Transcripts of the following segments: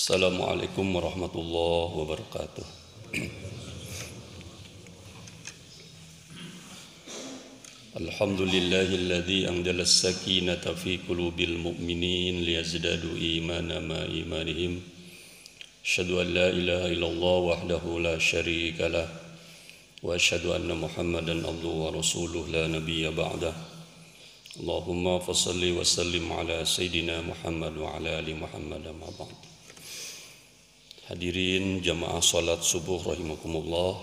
Assalamualaikum warahmatullahi wabarakatuh. Alhamdulillahilladzi anzala as-sakinata fi qulubil mu'minin liyazdadu imanan ma imanihim. Asyhadu an la ilaha illallah wahdahu la syarika lah wa asyhadu anna Muhammadan abduhu wa rasuluhu la nabiyya ba'dah. Allahumma fassalli wa sallim ala sayyidina Muhammad wa ala ali Muhammad amma ba'd. Hadirin jamaah salat subuh rahimakumullah.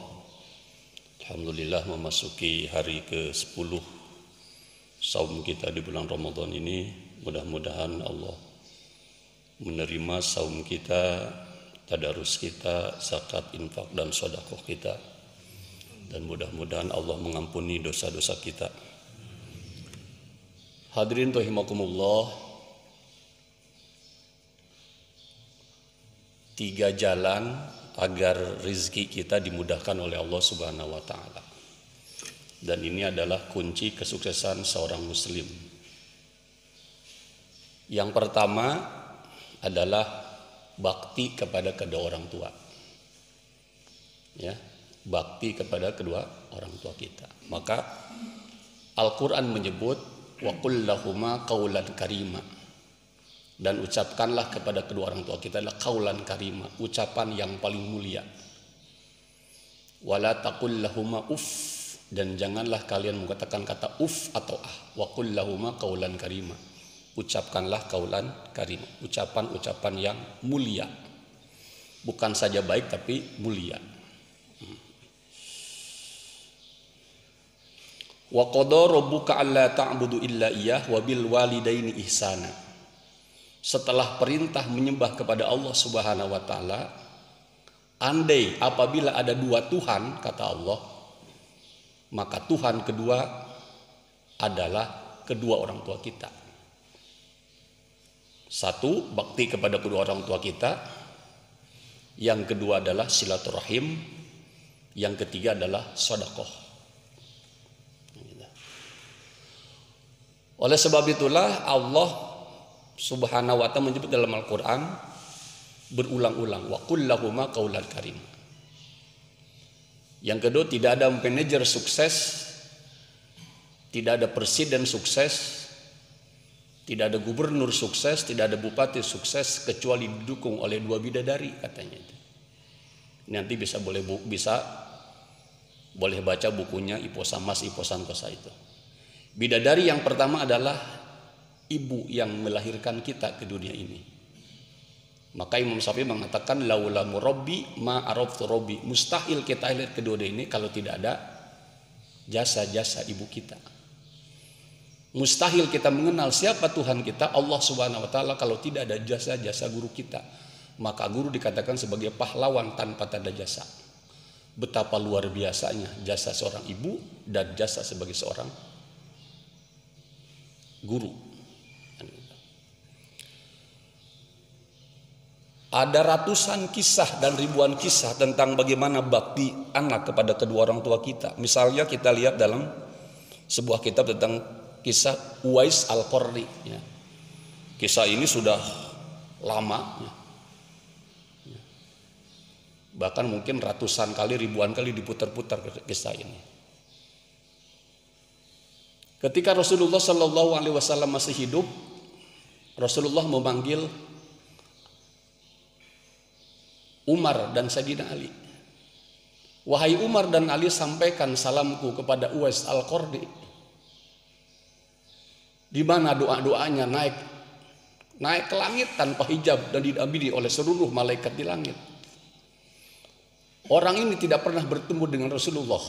Alhamdulillah memasuki hari ke-10 saum kita di bulan Ramadan ini. Mudah-mudahan Allah menerima saum kita, tadarus kita, zakat, infak dan sedekah kita. Dan mudah-mudahan Allah mengampuni dosa-dosa kita. Hadirin rahimakumullah. 3 jalan agar rizki kita dimudahkan oleh Allah Subhanahu wa ta'ala. Dan ini adalah kunci kesuksesan seorang muslim. Yang pertama adalah bakti kepada kedua orang tua. Ya, bakti kepada kedua orang tua kita. Maka Al-Quran menyebut wa qul lahuma qaulan karima. Dan ucapkanlah kepada kedua orang tua kita adalah qaulan karima, ucapan yang paling mulia. Wala taqul lahuma uff, dan janganlah kalian mengatakan kata uff atau ah. Wa qul lahuma qaulan karima, ucapkanlah qaulan karima, ucapan-ucapan yang mulia. Bukan saja baik tapi mulia. Wa qada rabbuka alla ta'budu illa iyyah wa bil walidaini ihsana. Setelah perintah menyembah kepada Allah Subhanahu wa ta'ala, andai apabila ada 2 Tuhan, kata Allah, maka Tuhan kedua adalah kedua orang tua kita. 1, bakti kepada kedua orang tua kita. Yang kedua adalah silaturahim. Yang ketiga adalah sedekah. Oleh sebab itulah Allah Subhanahu wa ta'ala menyebut dalam Al-Quran berulang-ulang wa qul lahuma qaulan karim. Yang kedua, tidak ada manajer sukses, tidak ada presiden sukses, tidak ada gubernur sukses, tidak ada bupati sukses kecuali didukung oleh 2 bidadari, katanya itu. Nanti boleh baca bukunya Ipo Samas, Ipo Santosa itu. Bidadari yang pertama adalah ibu yang melahirkan kita ke dunia ini. Maka Imam Syafi'i mengatakan laula murabbi ma araftu rabbi, mustahil kita lahir ke dunia ini kalau tidak ada jasa-jasa ibu kita. Mustahil kita mengenal siapa Tuhan kita Allah Subhanahu wa ta'ala kalau tidak ada jasa-jasa guru kita. Maka guru dikatakan sebagai pahlawan tanpa tanda jasa. Betapa luar biasanya jasa seorang ibu dan jasa sebagai seorang guru. Ada ratusan kisah dan ribuan kisah tentang bagaimana bakti anak kepada kedua orang tua kita. Misalnya kita lihat dalam sebuah kitab tentang kisah Uwais Al-Qarni. Ya. Kisah ini sudah lama. Ya. Bahkan mungkin ratusan kali, ribuan kali diputar-putar kisah ini. Ketika Rasulullah SAW masih hidup, Rasulullah memanggil Umar dan Sayyidina Ali. Wahai Umar dan Ali, sampaikan salamku kepada Uwais Al-Qarni. Di mana doa-doanya naik ke langit tanpa hijab dan didampingi oleh seluruh malaikat di langit. Orang ini tidak pernah bertemu dengan Rasulullah,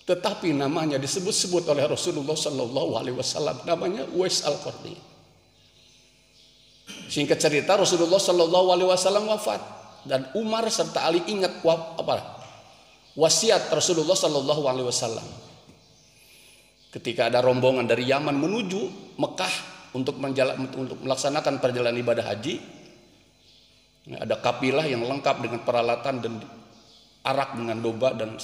tetapi namanya disebut-sebut oleh Rasulullah SAW. Namanya Uwais Al-Qarni. Singkat cerita, Rasulullah SAW wafat. Dan Umar serta Ali ingat wasiat Rasulullah SAW. Ketika ada rombongan dari Yaman menuju Mekah untuk melaksanakan perjalanan ibadah haji, ada kafilah yang lengkap dengan peralatan dan arak dengan domba dan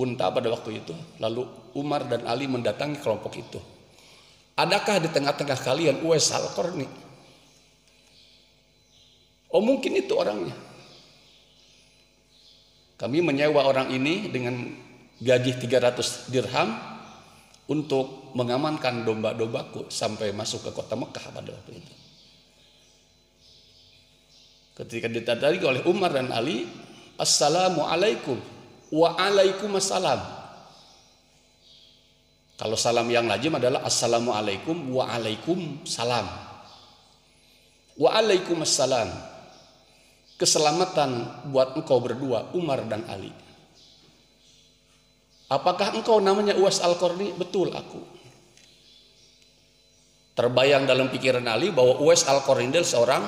unta pada waktu itu. Lalu Umar dan Ali mendatangi kelompok itu. Adakah di tengah-tengah kalian Uwais Al-Qarni? Oh mungkin itu orangnya. Kami menyewa orang ini dengan gaji 300 dirham untuk mengamankan domba-dombaku sampai masuk ke kota Mekah pada waktu itu. Ketika ditadari oleh Umar dan Ali, Assalamualaikum wa alaikumassalam. Kalau salam yang lazim adalah Assalamualaikum wa alaikumsalam. Wa alaikumassalam. Keselamatan buat engkau berdua, Umar dan Ali. Apakah engkau namanya Uwais Al-Qarni? Betul, aku. Terbayang dalam pikiran Ali bahwa Uwais Al-Qarni adalah seorang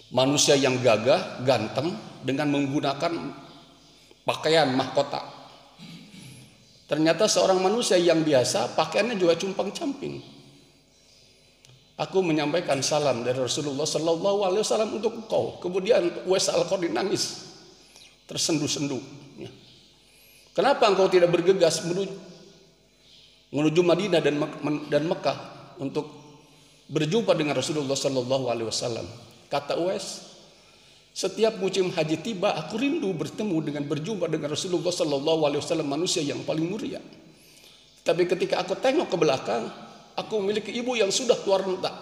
manusia yang gagah, ganteng, dengan menggunakan pakaian mahkota. Ternyata seorang manusia yang biasa, pakaiannya juga compang-camping. Aku menyampaikan salam dari Rasulullah Sallallahu Alaihi Wasallam untuk engkau. Kemudian Uwais Al-Qarni nangis, tersendu-sendu. Kenapa engkau tidak bergegas menuju Madinah dan Mekah untuk berjumpa dengan Rasulullah Sallallahu Alaihi Wasallam? Kata Uwais, setiap musim haji tiba, aku rindu berjumpa dengan Rasulullah Sallallahu Alaihi Wasallam, manusia yang paling mulia. Tapi ketika aku tengok ke belakang, aku memiliki ibu yang sudah tua renta.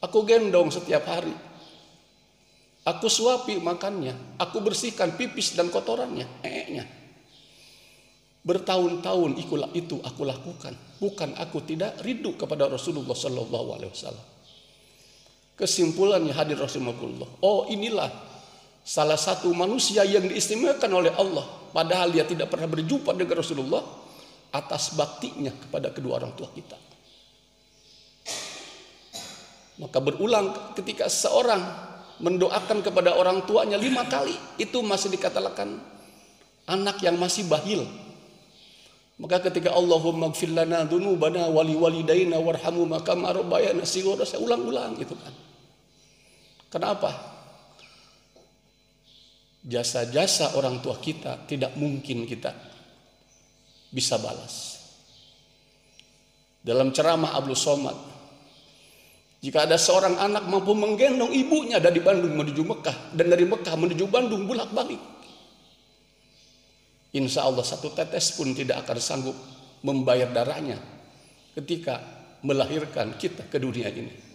Aku gendong setiap hari. Aku suapi makannya. Aku bersihkan pipis dan kotorannya, Bertahun-tahun itu aku lakukan. Bukan aku tidak rindu kepada Rasulullah Sallallahu Alaihi Wasallam. Kesimpulannya hadir Rasulullah. Oh, inilah salah satu manusia yang diistimewakan oleh Allah. Padahal dia tidak pernah berjumpa dengan Rasulullah, atas baktinya kepada kedua orang tua kita. Maka berulang ketika seorang mendoakan kepada orang tuanya 5 kali, itu masih dikatakan anak yang masih bahil. Maka ketika Allahumma gfir lana dzunubana wa liwalidayna warhamhuma kama rabbayana shighara, saya ulang-ulang gitu kan. Kenapa? Jasa-jasa orang tua kita tidak mungkin kita bisa balas. Dalam ceramah Abdul Somad, jika ada seorang anak mampu menggendong ibunya dari Bandung menuju Mekah dan dari Mekah menuju Bandung bolak-balik, insya Allah satu tetes pun tidak akan sanggup membayar darahnya ketika melahirkan kita ke dunia ini.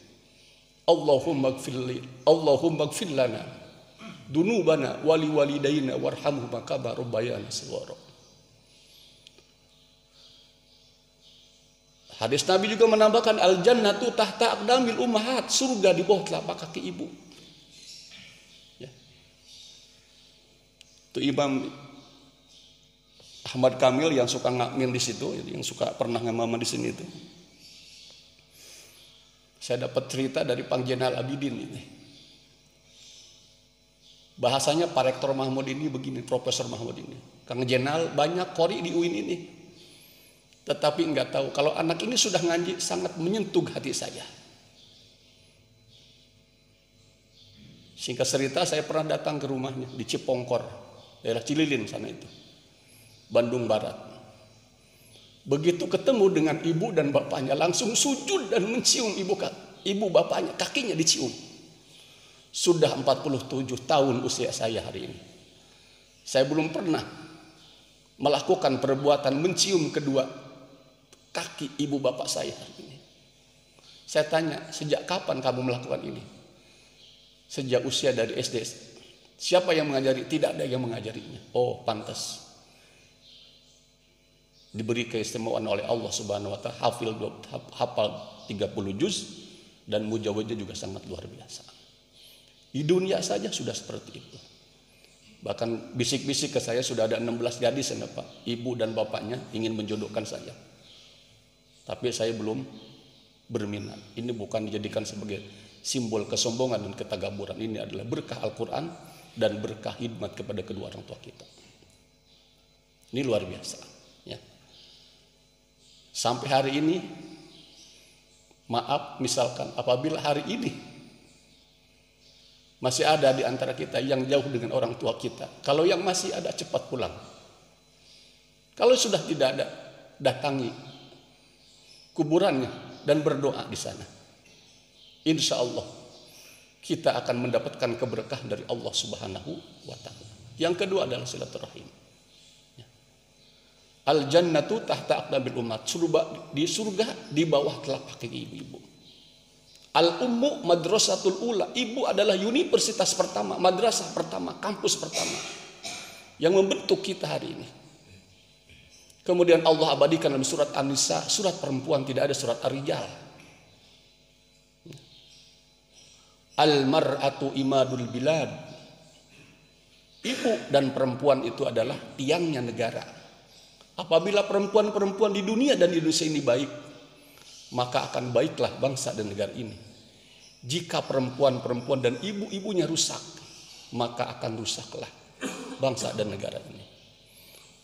Allahumma gfir lana dzunubana wa liwalidayna warhamhuma kama rabbayana shighara. Hadis Nabi juga menambahkan al-jannatu tahta aqdamil ummahat, surga di bawah telapak kaki ibu. Ya. Itu Imam Ahmad Kamil yang suka ngakmil di situ, yang suka pernah ngamama di sini itu. Saya dapat cerita dari Pang Jenal Abidin ini. Bahasanya Pak Rektor Mahmud ini begini, Profesor Mahmud ini. Kang Jenal banyak qori di UIN ini. Tetapi enggak tahu kalau anak ini sudah ngaji sangat menyentuh hati saya. Singkat cerita, saya pernah datang ke rumahnya di Cipongkor, daerah Cililin sana itu, Bandung Barat. Begitu ketemu dengan ibu dan bapaknya, langsung sujud dan mencium ibu bapaknya, kakinya dicium. Sudah 47 tahun usia saya hari ini. Saya belum pernah melakukan perbuatan mencium kedua kaki ibu bapak saya hari ini. Saya tanya, sejak kapan kamu melakukan ini? Sejak usia dari SD. Siapa yang mengajari? Tidak ada yang mengajarinya. Oh, pantas. Diberi keistimewaan oleh Allah Subhanahu wa taala, hafal 30 juz dan mujawidnya juga sangat luar biasa. Di dunia saja sudah seperti itu. Bahkan bisik-bisik ke saya, sudah ada 16 gadis ya Pak, ibu dan bapaknya ingin menjodohkan saya. Tapi saya belum berminat. Ini bukan dijadikan sebagai simbol kesombongan dan ketagaburan. Ini adalah berkah Al-Quran dan berkah khidmat kepada kedua orang tua kita. Ini luar biasa. Ya. Sampai hari ini, maaf misalkan apabila hari ini masih ada di antara kita yang jauh dengan orang tua kita, kalau yang masih ada cepat pulang. Kalau sudah tidak ada, datangi kuburannya, dan berdoa di sana. Insya Allah kita akan mendapatkan keberkahan dari Allah Subhanahu wa Ta'ala. Yang kedua adalah silaturahim. Al jannatu tahta aqdabil umat. Di surga di bawah telapak kaki ibu-ibu. Al ummu madrasatul ula. Ibu adalah universitas pertama, madrasah pertama, kampus pertama yang membentuk kita hari ini. Kemudian Allah abadikan dalam surat An-Nisa, surat perempuan, tidak ada surat Ar-Rijal. Al-mar'atu imadul bilad. Ibu dan perempuan itu adalah tiangnya negara. Apabila perempuan-perempuan di dunia dan di Indonesia ini baik, maka akan baiklah bangsa dan negara ini. Jika perempuan-perempuan dan ibu-ibunya rusak, maka akan rusaklah bangsa dan negara ini.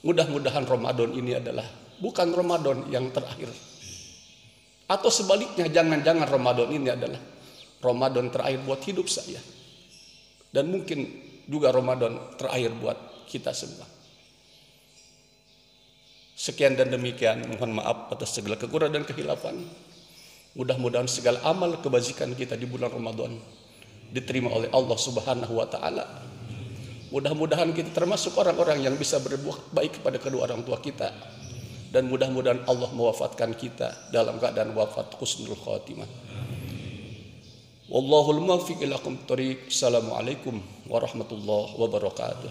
Mudah-mudahan Ramadan ini adalah bukan Ramadan yang terakhir. Atau sebaliknya, jangan-jangan Ramadan ini adalah Ramadan terakhir buat hidup saya. Dan mungkin juga Ramadan terakhir buat kita semua. Sekian dan demikian, mohon maaf atas segala kekurangan dan kehilafan. Mudah-mudahan segala amal kebajikan kita di bulan Ramadan diterima oleh Allah Subhanahu wa Ta'ala. Mudah-mudahan kita termasuk orang-orang yang bisa berbuat baik kepada kedua orang tua kita. Dan mudah-mudahan Allah mewafatkan kita dalam keadaan wafat husnul khatimah. Wallahul muwaffiq ila aqwamit thoriq. Assalamualaikum warahmatullahi wabarakatuh.